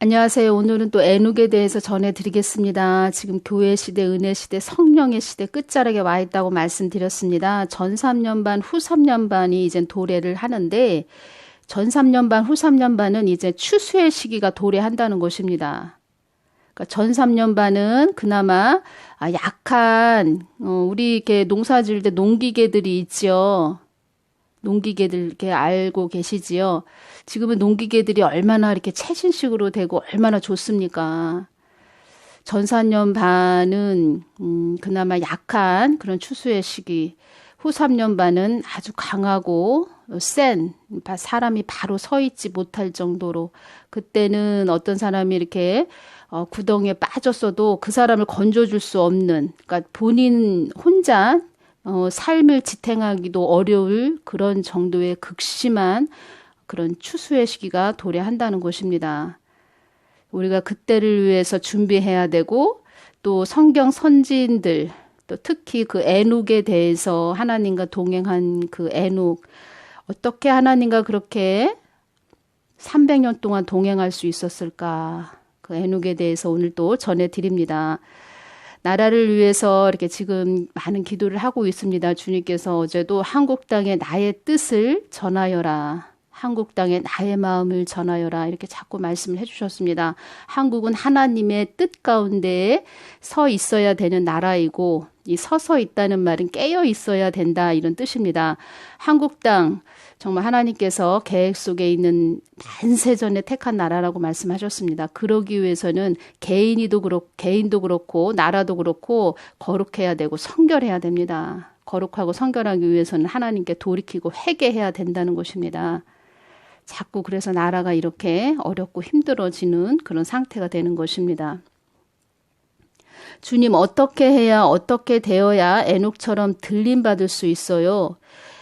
안녕하세요. 오늘은 또 애눅에 대해서 전해드리겠습니다. 지금 교회 시대, 은혜 시대, 성령의 시대 끝자락에 와 있다고 말씀드렸습니다. 전 3년반, 후 3년반이 이제 도래를 하는데 전 3년반, 후 3년반은 이제 추수의 시기가 도래한다는 것입니다. 그러니까 전 3년반은 그나마 약한 우리 이렇게 농사 지을 때 농기계들이 있지요. 농기계들 이렇게 알고 계시지요? 지금은 농기계들이 얼마나 이렇게 최신식으로 되고 얼마나 좋습니까? 전 4년 반은 그나마 약한 그런 추수의 시기, 후 3년 반은 아주 강하고 센 사람이 바로 서 있지 못할 정도로 그때는 어떤 사람이 이렇게 구덩이에 빠졌어도 그 사람을 건져줄 수 없는 그러니까 본인 혼자 삶을 지탱하기도 어려울 그런 정도의 극심한 그런 추수의 시기가 도래한다는 것입니다. 우리가 그때를 위해서 준비해야 되고 또 성경 선지인들 또 특히 그 에녹에 대해서 하나님과 동행한 그 에녹 어떻게 하나님과 그렇게 300년 동안 동행할 수 있었을까? 그 에녹에 대해서 오늘 또 전해드립니다. 나라를 위해서 이렇게 지금 많은 기도를 하고 있습니다. 주님께서 어제도 한국 땅에 나의 뜻을 전하여라. 한국 땅에 나의 마음을 전하여라. 이렇게 자꾸 말씀을 해주셨습니다. 한국은 하나님의 뜻 가운데 서 있어야 되는 나라이고 이 서서 있다는 말은 깨어 있어야 된다 이런 뜻입니다. 한국 땅 정말 하나님께서 계획 속에 있는 만세전에 택한 나라라고 말씀하셨습니다. 그러기 위해서는 개인도 그렇고 나라도 그렇고 거룩해야 되고 성결해야 됩니다. 거룩하고 성결하기 위해서는 하나님께 돌이키고 회개해야 된다는 것입니다. 자꾸 그래서 나라가 이렇게 어렵고 힘들어지는 그런 상태가 되는 것입니다. 주님 어떻게 해야 어떻게 되어야 에녹처럼 들림받을 수 있어요?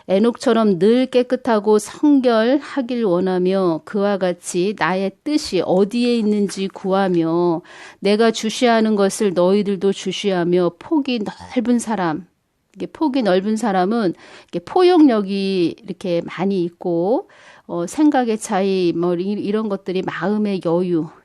에녹처럼 늘 깨끗하고 성결하길 원하며 그와 같이 나의 뜻이 어디에 있는지 구하며 내가 주시하는 것을 너희들도 주시하며 폭이 넓은 사람 이게 폭이 넓은 사람은 이게 포용력이 이렇게 많이 있고 생각의 차이 이런 것들이 마음의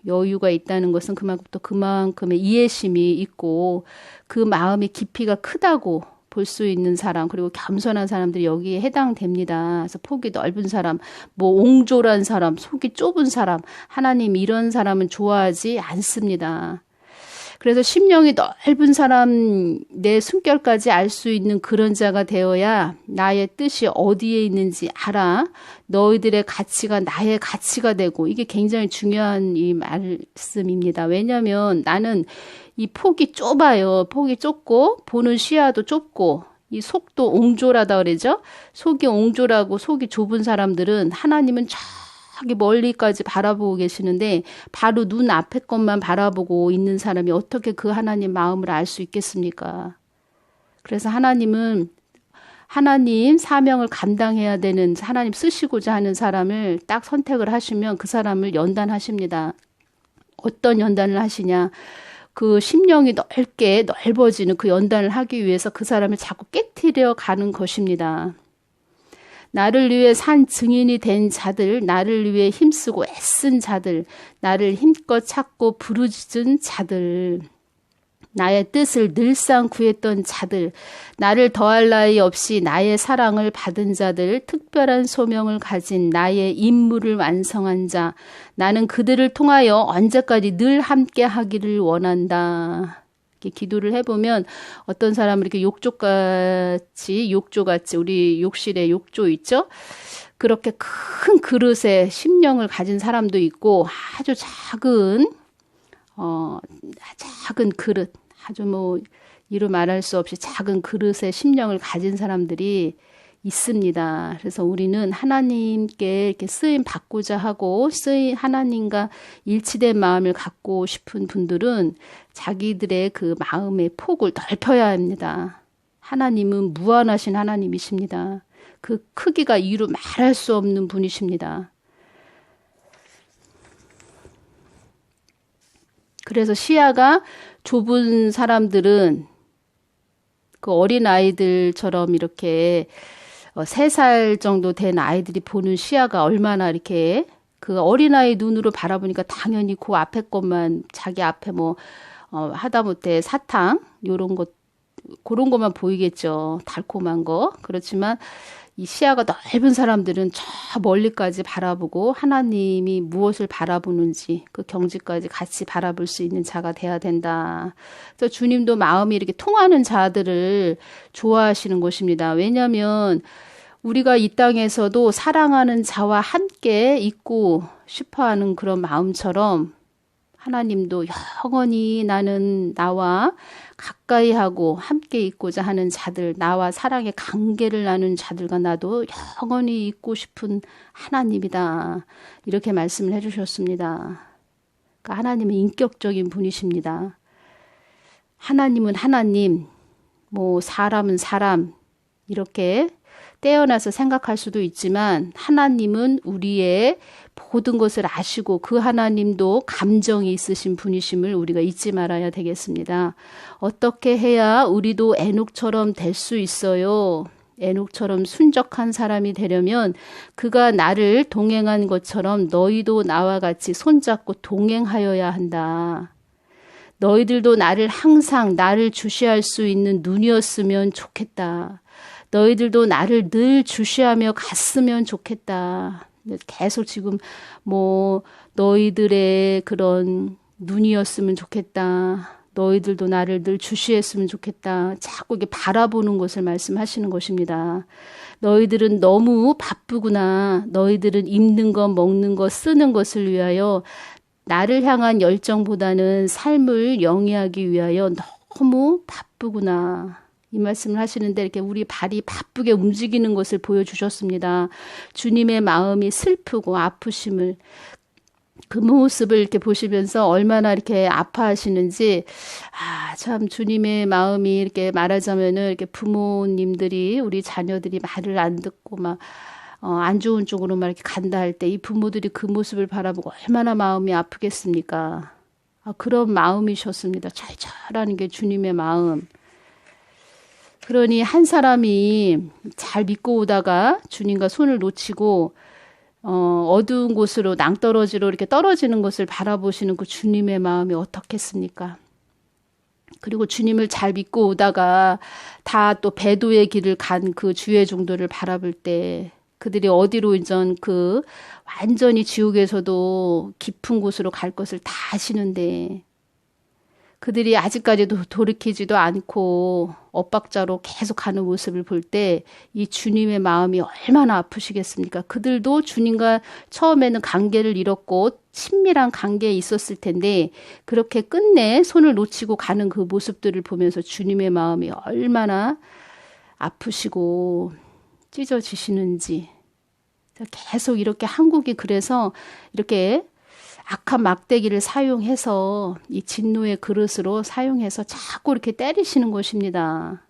여유가 있다는 것은 그만큼의 이해심이 있고 그 마음의 깊이가 크다고 볼 수 있는 사람 그리고 겸손한 사람들이 여기에 해당됩니다. 그래서 폭이 넓은 사람, 옹졸한 사람, 속이 좁은 사람 하나님 이런 사람은 좋아하지 않습니다. 그래서 심령이 넓은 사람 내 숨결까지 알 수 있는 그런 자가 되어야 나의 뜻이 어디에 있는지 알아 너희들의 가치가 나의 가치가 되고 이게 굉장히 중요한 이 말씀입니다. 왜냐하면 나는 이 폭이 좁아요. 폭이 좁고 보는 시야도 좁고 이 속도 옹졸하다 그러죠. 속이 옹졸하고 속이 좁은 사람들은 하나님은 저기 멀리까지 바라보고 계시는데 바로 눈 앞에 것만 바라보고 있는 사람이 어떻게 그 하나님 마음을 알 수 있겠습니까? 그래서 하나님은 하나님 사명을 감당해야 되는 하나님 쓰시고자 하는 사람을 딱 선택을 하시면 그 사람을 연단하십니다. 어떤 연단을 하시냐? 그 심령이 넓어지는 그 연단을 하기 위해서 그 사람을 자꾸 깨트려 가는 것입니다. 나를 위해 산 증인이 된 자들, 나를 위해 힘쓰고 애쓴 자들, 나를 힘껏 찾고 부르짖은 자들, 나의 뜻을 늘상 구했던 자들, 나를 더할 나위 없이 나의 사랑을 받은 자들, 특별한 소명을 가진 나의 임무를 완성한 자, 나는 그들을 통하여 언제까지 늘 함께 하기를 원한다. 이렇게 기도를 해보면 어떤 사람은 이렇게 욕조같이 우리 욕실에 욕조 있죠? 그렇게 큰 그릇에 심령을 가진 사람도 있고 아주 작은 그릇, 아주 이루 말할 수 없이 작은 그릇에 심령을 가진 사람들이 있습니다. 그래서 우리는 하나님께 이렇게 쓰임 받고자 하고 하나님과 일치된 마음을 갖고 싶은 분들은 자기들의 그 마음의 폭을 넓혀야 합니다. 하나님은 무한하신 하나님이십니다. 그 크기가 이루 말할 수 없는 분이십니다. 그래서 시야가 좁은 사람들은 그 어린 아이들처럼 이렇게 3살 정도 된 아이들이 보는 시야가 얼마나 이렇게 그 어린아이 눈으로 바라보니까 당연히 그 앞에 것만 자기 앞에 뭐 하다못해 사탕 요런 것 그런 것만 보이겠죠. 달콤한 거. 그렇지만 이 시야가 넓은 사람들은 저 멀리까지 바라보고 하나님이 무엇을 바라보는지 그 경지까지 같이 바라볼 수 있는 자가 돼야 된다. 그래서 주님도 마음이 이렇게 통하는 자들을 좋아하시는 것입니다. 왜냐하면 우리가 이 땅에서도 사랑하는 자와 함께 있고 싶어하는 그런 마음처럼 하나님도 영원히 나는 나와 가까이 하고 함께 있고자 하는 자들, 나와 사랑의 관계를 나눈 자들과 나도 영원히 있고 싶은 하나님이다. 이렇게 말씀을 해주셨습니다. 그러니까 하나님은 인격적인 분이십니다. 하나님은 하나님, 뭐 사람은 사람 이렇게 떼어나서 생각할 수도 있지만 하나님은 우리의 모든 것을 아시고 그 하나님도 감정이 있으신 분이심을 우리가 잊지 말아야 되겠습니다. 어떻게 해야 우리도 에녹처럼 될 수 있어요? 에녹처럼 순적한 사람이 되려면 그가 나를 동행한 것처럼 너희도 나와 같이 손잡고 동행하여야 한다. 너희들도 항상 나를 주시할 수 있는 눈이었으면 좋겠다. 너희들도 나를 늘 주시하며 갔으면 좋겠다. 계속 지금 뭐 너희들의 그런 눈이었으면 좋겠다. 너희들도 나를 늘 주시했으면 좋겠다. 자꾸 이렇게 바라보는 것을 말씀하시는 것입니다. 너희들은 너무 바쁘구나. 너희들은 입는 것, 먹는 것, 쓰는 것을 위하여 나를 향한 열정보다는 삶을 영위하기 위하여 너무 바쁘구나. 이 말씀을 하시는데 이렇게 우리 발이 바쁘게 움직이는 것을 보여주셨습니다. 주님의 마음이 슬프고 아프심을 그 모습을 이렇게 보시면서 얼마나 이렇게 아파하시는지 참 주님의 마음이 이렇게 말하자면은 이렇게 부모님들이 우리 자녀들이 말을 안 듣고 막 안 좋은 쪽으로만 이렇게 간다 할 때 이 부모들이 그 모습을 바라보고 얼마나 마음이 아프겠습니까? 그런 마음이셨습니다. 절절하는 게 주님의 마음. 그러니 한 사람이 잘 믿고 오다가 주님과 손을 놓치고 어두운 곳으로 낭떠러지로 이렇게 떨어지는 것을 바라보시는 그 주님의 마음이 어떻겠습니까? 그리고 주님을 잘 믿고 오다가 다 또 배도의 길을 간 그 주의 종들을 바라볼 때 그들이 어디로 이전 그 완전히 지옥에서도 깊은 곳으로 갈 것을 다 아시는데 그들이 아직까지도 돌이키지도 않고 엇박자로 계속 가는 모습을 볼 때 이 주님의 마음이 얼마나 아프시겠습니까? 그들도 주님과 처음에는 관계를 잃었고 친밀한 관계에 있었을 텐데 그렇게 끝내 손을 놓치고 가는 그 모습들을 보면서 주님의 마음이 얼마나 아프시고 찢어지시는지 계속 이렇게 한국이 그래서 이렇게 악한 막대기를 사용해서 이 진노의 그릇으로 사용해서 자꾸 이렇게 때리시는 것입니다.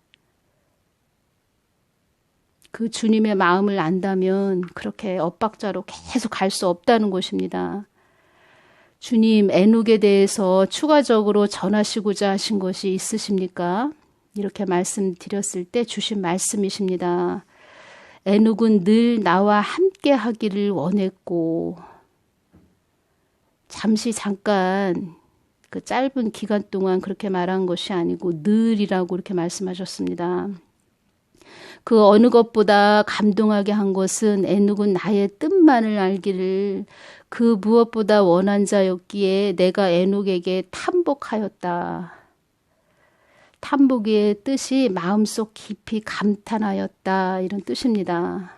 그 주님의 마음을 안다면 그렇게 엇박자로 계속 갈 수 없다는 것입니다. 주님 에녹에 대해서 추가적으로 전하시고자 하신 것이 있으십니까? 이렇게 말씀드렸을 때 주신 말씀이십니다. 에녹은 늘 나와 함께 하기를 원했고 잠깐 그 짧은 기간 동안 그렇게 말한 것이 아니고 늘이라고 이렇게 말씀하셨습니다. 그 어느 것보다 감동하게 한 것은 에녹은 나의 뜻만을 알기를 그 무엇보다 원한 자였기에 내가 에녹에게 탐복하였다. 탐복의 뜻이 마음속 깊이 감탄하였다 이런 뜻입니다.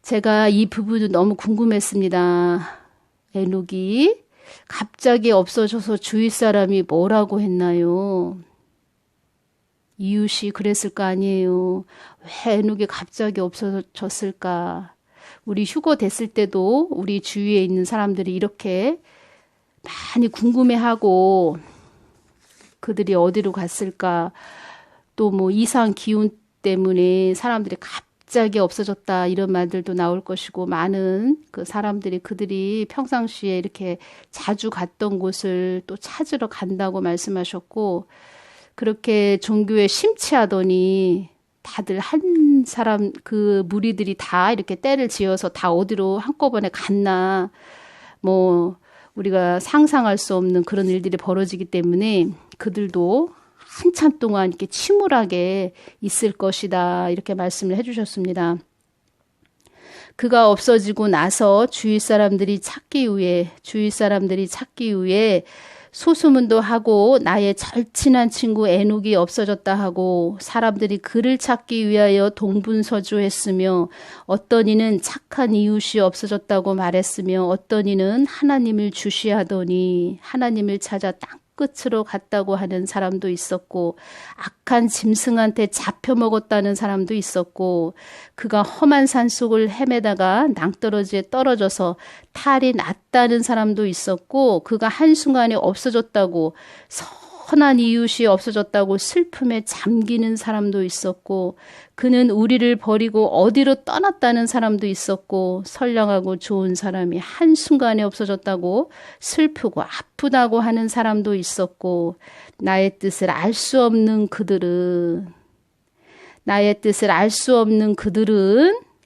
제가 이 부분은 너무 궁금했습니다. 에녹이 갑자기 없어져서 주위 사람이 뭐라고 했나요? 이웃이 그랬을 거 아니에요. 왜 에녹이 갑자기 없어졌을까? 우리 휴거 됐을 때도 우리 주위에 있는 사람들이 이렇게 많이 궁금해하고 그들이 어디로 갔을까? 또 뭐 이상 기운 때문에 사람들이 갑자기 없어졌다 이런 말들도 나올 것이고 많은 그 사람들이 그들이 평상시에 이렇게 자주 갔던 곳을 또 찾으러 간다고 말씀하셨고 그렇게 종교에 심취하더니 다들 한 많은 사람, 그 무리들이 다 이렇게 떼를 지어서 다 어디로 한꺼번에 갔나, 뭐, 우리가 상상할 수 없는 그런 일들이 벌어지기 때문에 그들도 한참 동안 이렇게 침울하게 있을 것이다. 이렇게 말씀을 해주셨습니다. 그가 없어지고 나서 주위 사람들이 찾기 위해 소수문도 하고 나의 절친한 친구 에녹이 없어졌다 하고 사람들이 그를 찾기 위하여 동분서주했으며 어떤 이는 착한 이웃이 없어졌다고 말했으며 어떤 이는 하나님을 주시하더니 하나님을 찾아 땅끝으로 갔다고 하는 사람도 있었고 악한 짐승한테 잡혀먹었다는 사람도 있었고 그가 험한 산속을 헤매다가 낭떠러지에 떨어져서 탈이 났다는 사람도 있었고 그가 한순간에 없어졌다고 선한 이웃이 없어졌다고 슬픔에 잠기는 사람도 있었고 그는 우리를 버리고 어디로 떠났다는 사람도 있었고 선량하고 좋은 사람이 한순간에 없어졌다고 슬프고 아프다고 하는 사람도 있었고 나의 뜻을 알 수 없는 그들은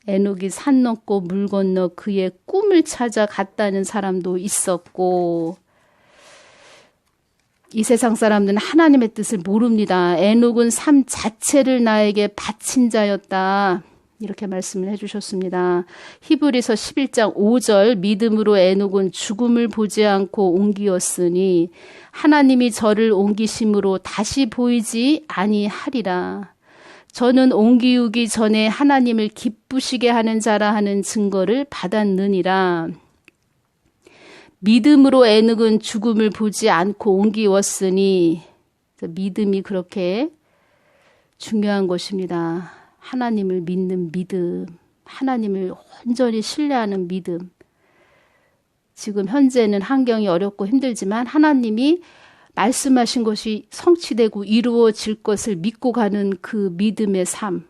에녹이 산 넘고 물 건너 그의 꿈을 찾아 갔다는 사람도 있었고 이 세상 사람들은 하나님의 뜻을 모릅니다. 에녹은 삶 자체를 나에게 바친 자였다. 이렇게 말씀을 해주셨습니다. 히브리서 11장 5절 믿음으로 에녹은 죽음을 보지 않고 옮기었으니 하나님이 저를 옮기심으로 다시 보이지 아니하리라. 저는 옮기우기 전에 하나님을 기쁘시게 하는 자라 하는 증거를 받았느니라. 믿음으로 에녹은 죽음을 보지 않고 옮기웠으니 믿음이 그렇게 중요한 것입니다. 하나님을 믿는 믿음, 하나님을 온전히 신뢰하는 믿음. 지금 현재는 환경이 어렵고 힘들지만 하나님이 말씀하신 것이 성취되고 이루어질 것을 믿고 가는 그 믿음의 삶,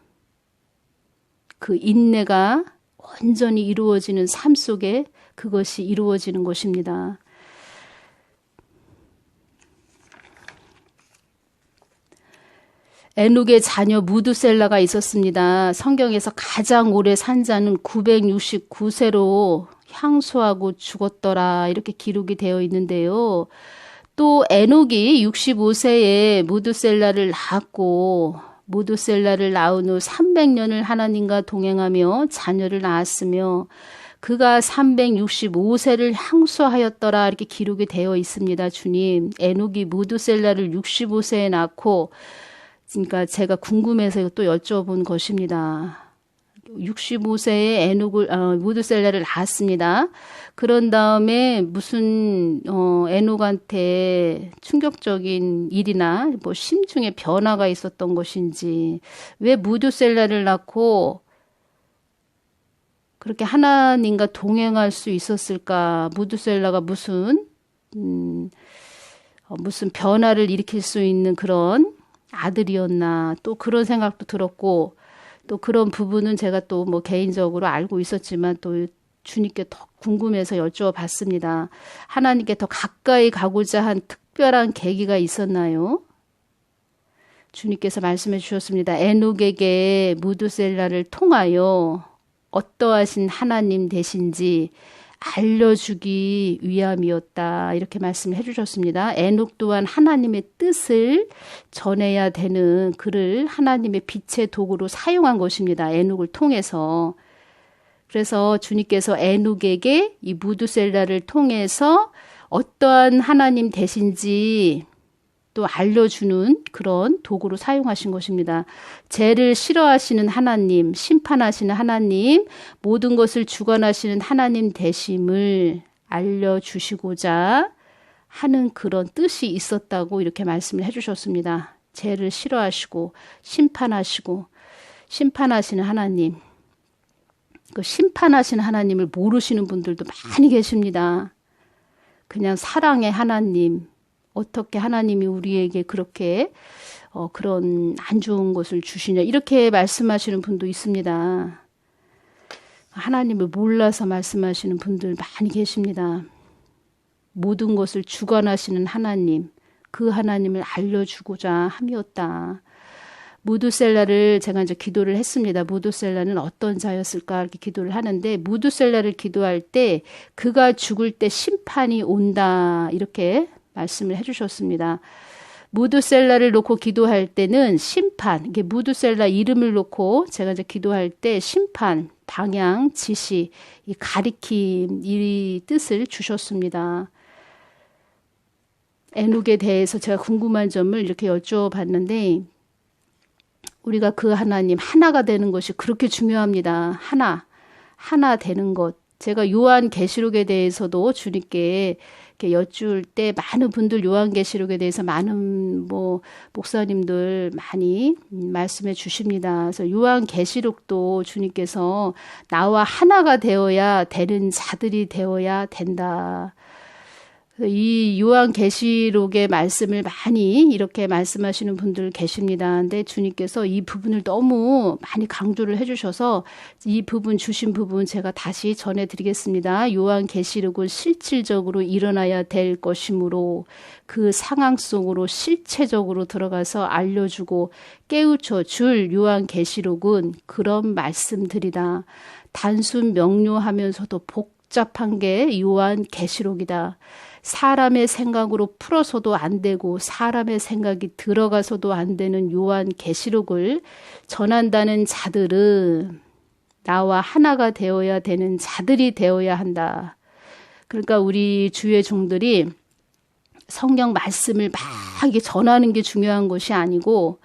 그 인내가 온전히 이루어지는 삶 속에 그것이 이루어지는 것입니다. 에녹의 자녀 무두셀라가 있었습니다. 성경에서 가장 오래 산 자는 969세로 향수하고 죽었더라 이렇게 기록이 되어 있는데요. 또 에녹이 65세에 무두셀라를 낳았고 무두셀라를 낳은 후 300년을 하나님과 동행하며 자녀를 낳았으며 그가 365세를 향수하였더라 이렇게 기록이 되어 있습니다. 주님, 에녹이 무두셀라를 65세에 낳고 그러니까 제가 궁금해서 또 여쭤본 것입니다. 65세에 무두셀라를 낳았습니다. 그런 다음에 무슨 에녹한테 충격적인 일이나 뭐 심중의 변화가 있었던 것인지 왜 무두셀라를 낳고 그렇게 하나님과 동행할 수 있었을까? 무두셀라가 무슨 변화를 일으킬 수 있는 그런 아들이었나? 또 그런 생각도 들었고 또 그런 부분은 제가 또 뭐 개인적으로 알고 있었지만 또 주님께 더 궁금해서 여쭤봤습니다. 하나님께 더 가까이 가고자 한 특별한 계기가 있었나요? 주님께서 말씀해 주셨습니다. 에녹에게 무두셀라를 통하여 어떠하신 하나님 되신지 알려주기 위함이었다. 이렇게 말씀해 주셨습니다. 에녹 또한 하나님의 뜻을 전해야 되는 그를 하나님의 빛의 도구로 사용한 것입니다. 에녹을 통해서. 그래서 주님께서 에녹에게 이 무두셀라를 통해서 어떠한 하나님 되신지 또 알려주는 그런 도구로 사용하신 것입니다. 죄를 싫어하시는 하나님, 심판하시는 하나님, 모든 것을 주관하시는 하나님 되심을 알려주시고자 하는 그런 뜻이 있었다고 이렇게 말씀을 해주셨습니다. 죄를 싫어하시고 심판하시는 하나님. 그 심판하시는 하나님을 모르시는 분들도 많이 계십니다. 그냥 사랑의 하나님, 어떻게 하나님이 우리에게 그렇게 그런 안 좋은 것을 주시냐 이렇게 말씀하시는 분도 있습니다. 하나님을 몰라서 말씀하시는 분들 많이 계십니다. 모든 것을 주관하시는 하나님, 그 하나님을 알려주고자 함이었다. 무두셀라를 제가 이제 기도를 했습니다. 무두셀라는 어떤 자였을까 이렇게 기도를 하는데 무두셀라를 기도할 때 그가 죽을 때 심판이 온다 이렇게 말씀을 해주셨습니다. 무두셀라를 놓고 기도할 때는 심판, 이게 무두셀라 이름을 놓고 제가 이제 기도할 때 심판, 방향, 지시, 이 가리킴 이 뜻을 주셨습니다. 에녹에 대해서 제가 궁금한 점을 이렇게 여쭤봤는데 우리가 그 하나님 하나가 되는 것이 그렇게 중요합니다. 하나 되는 것. 제가 요한계시록에 대해서도 주님께 이렇게 여쭈을 때 많은 분들 요한계시록에 대해서 많은 목사님들 많이 말씀해 주십니다. 그래서 요한계시록도 주님께서 나와 하나가 되어야 되는 자들이 되어야 된다. 이 요한계시록의 말씀을 많이 이렇게 말씀하시는 분들 계십니다. 근데 주님께서 이 부분을 너무 많이 강조를 해주셔서 이 부분 주신 부분 제가 다시 전해드리겠습니다. 요한계시록은 실질적으로 일어나야 될 것이므로 그 상황 속으로 실체적으로 들어가서 알려주고 깨우쳐 줄 요한계시록은 그런 말씀들이다. 단순 명료하면서도 복잡한 게 요한계시록이다. 사람의 생각으로 풀어서도 안 되고 사람의 생각이 들어가서도 안 되는 요한계시록을 전한다는 자들은 나와 하나가 되어야 되는 자들이 되어야 한다. 그러니까 우리 주의 종들이 성경 말씀을 막 이렇게 전하는 게 중요한 것이 아니고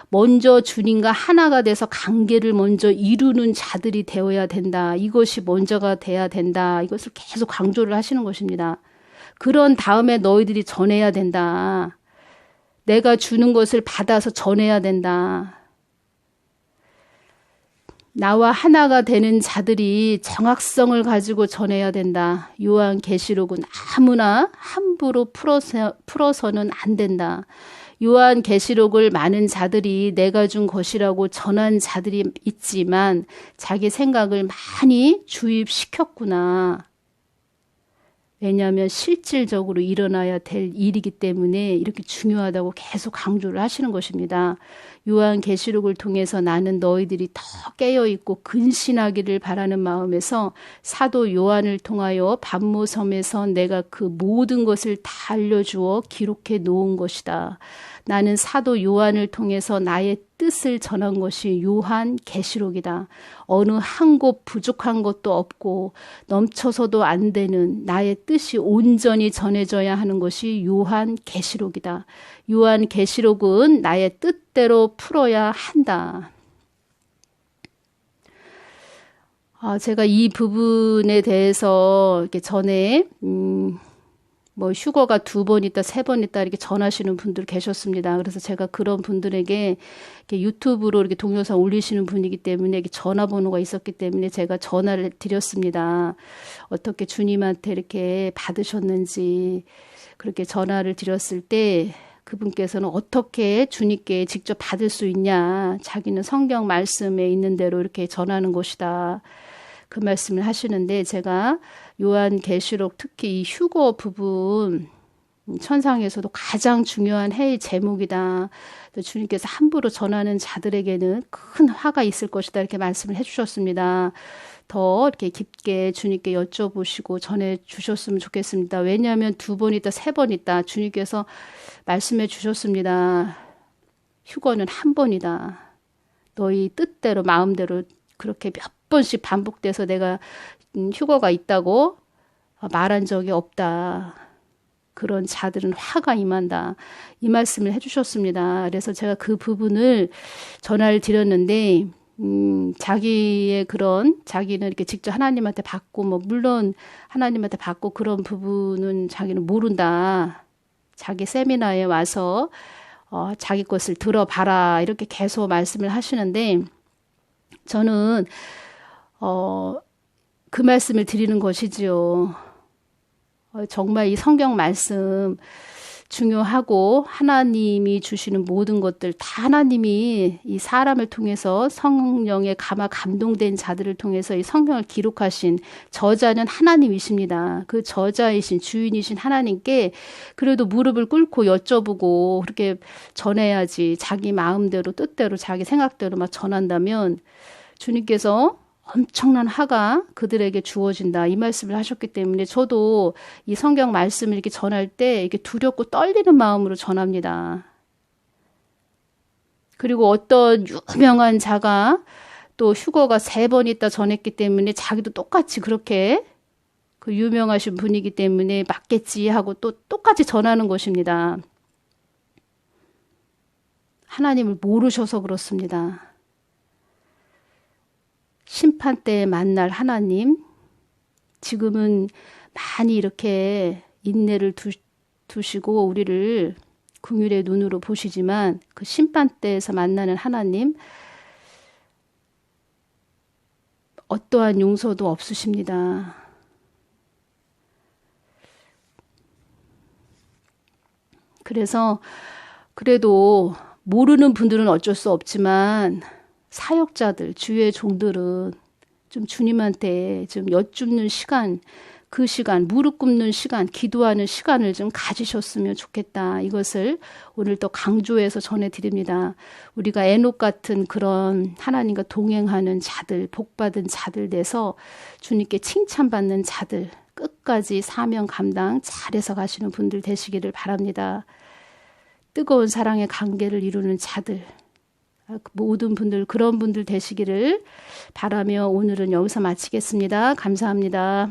먼저 주님과 하나가 돼서 관계를 먼저 이루는 자들이 되어야 된다. 이것이 먼저가 돼야 된다. 이것을 계속 강조를 하시는 것입니다. 그런 다음에 너희들이 전해야 된다. 내가 주는 것을 받아서 전해야 된다. 나와 하나가 되는 자들이 정확성을 가지고 전해야 된다. 요한계시록은 아무나 함부로 풀어서는 안 된다. 요한계시록을 많은 자들이 내가 준 것이라고 전한 자들이 있지만 자기 생각을 많이 주입시켰구나. 왜냐하면 실질적으로 일어나야 될 일이기 때문에 이렇게 중요하다고 계속 강조를 하시는 것입니다. 요한계시록을 통해서 나는 너희들이 더 깨어있고 근신하기를 바라는 마음에서 사도 요한을 통하여 반모섬에서 내가 그 모든 것을 다 알려주어 기록해 놓은 것이다. 나는 사도 요한을 통해서 나의 뜻을 전한 것이 요한계시록이다. 어느 한 곳 부족한 것도 없고 넘쳐서도 안 되는 나의 뜻이 온전히 전해져야 하는 것이 요한계시록이다. 요한계시록은 나의 뜻대로 풀어야 한다. 제가 이 부분에 대해서 이렇게 전에 휴거가 2번 있다, 3번 있다 이렇게 전하시는 분들 계셨습니다. 그래서 제가 그런 분들에게 이렇게 유튜브로 이렇게 동영상 올리시는 분이기 때문에 이렇게 전화번호가 있었기 때문에 제가 전화를 드렸습니다. 어떻게 주님한테 이렇게 받으셨는지 그렇게 전화를 드렸을 때 그분께서는 어떻게 주님께 직접 받을 수 있냐. 자기는 성경 말씀에 있는 대로 이렇게 전하는 것이다. 그 말씀을 하시는데 제가 요한계시록 특히 이 휴거 부분 천상에서도 가장 중요한 회의 제목이다. 주님께서 함부로 전하는 자들에게는 큰 화가 있을 것이다. 이렇게 말씀을 해주셨습니다. 더 이렇게 깊게 주님께 여쭤보시고 전해주셨으면 좋겠습니다. 왜냐하면 2번 있다, 3번 있다. 주님께서 말씀해 주셨습니다. 휴거는 한 번이다. 너희 뜻대로 마음대로 그렇게 몇 번씩 반복돼서 내가 휴거가 있다고 말한 적이 없다. 그런 자들은 화가 임한다. 이 말씀을 해주셨습니다. 그래서 제가 그 부분을 전화를 드렸는데 자기는 이렇게 직접 하나님한테 받고 물론 하나님한테 받고 그런 부분은 자기는 모른다. 자기 세미나에 와서 자기 것을 들어봐라 이렇게 계속 말씀을 하시는데 저는 그 말씀을 드리는 것이지요. 정말 이 성경 말씀 중요하고 하나님이 주시는 모든 것들 다 하나님이 이 사람을 통해서 성령에 감동된 자들을 통해서 이 성경을 기록하신 저자는 하나님이십니다. 그 저자이신 주인이신 하나님께 그래도 무릎을 꿇고 여쭤보고 그렇게 전해야지 자기 마음대로 뜻대로 자기 생각대로 막 전한다면 주님께서 엄청난 화가 그들에게 주어진다. 이 말씀을 하셨기 때문에 저도 이 성경 말씀을 이렇게 전할 때 이렇게 두렵고 떨리는 마음으로 전합니다. 그리고 어떤 유명한 자가 또 휴거가 3번 있다 전했기 때문에 자기도 똑같이 그렇게 그 유명하신 분이기 때문에 맞겠지 하고 또 똑같이 전하는 것입니다. 하나님을 모르셔서 그렇습니다. 심판 때에 만날 하나님, 지금은 많이 이렇게 인내를 두시고 우리를 긍휼의 눈으로 보시지만 그 심판 때에서 만나는 하나님, 어떠한 용서도 없으십니다. 그래서 그래도 모르는 분들은 어쩔 수 없지만 사역자들, 주의 종들은 좀 주님한테 좀 여쭙는 시간, 그 시간, 무릎 꿇는 시간, 기도하는 시간을 좀 가지셨으면 좋겠다. 이것을 오늘 또 강조해서 전해드립니다. 우리가 에녹 같은 그런 하나님과 동행하는 자들, 복받은 자들 돼서 주님께 칭찬받는 자들, 끝까지 사명 감당 잘해서 가시는 분들 되시기를 바랍니다. 뜨거운 사랑의 관계를 이루는 자들, 모든 분들 그런 분들 되시기를 바라며 오늘은 여기서 마치겠습니다. 감사합니다.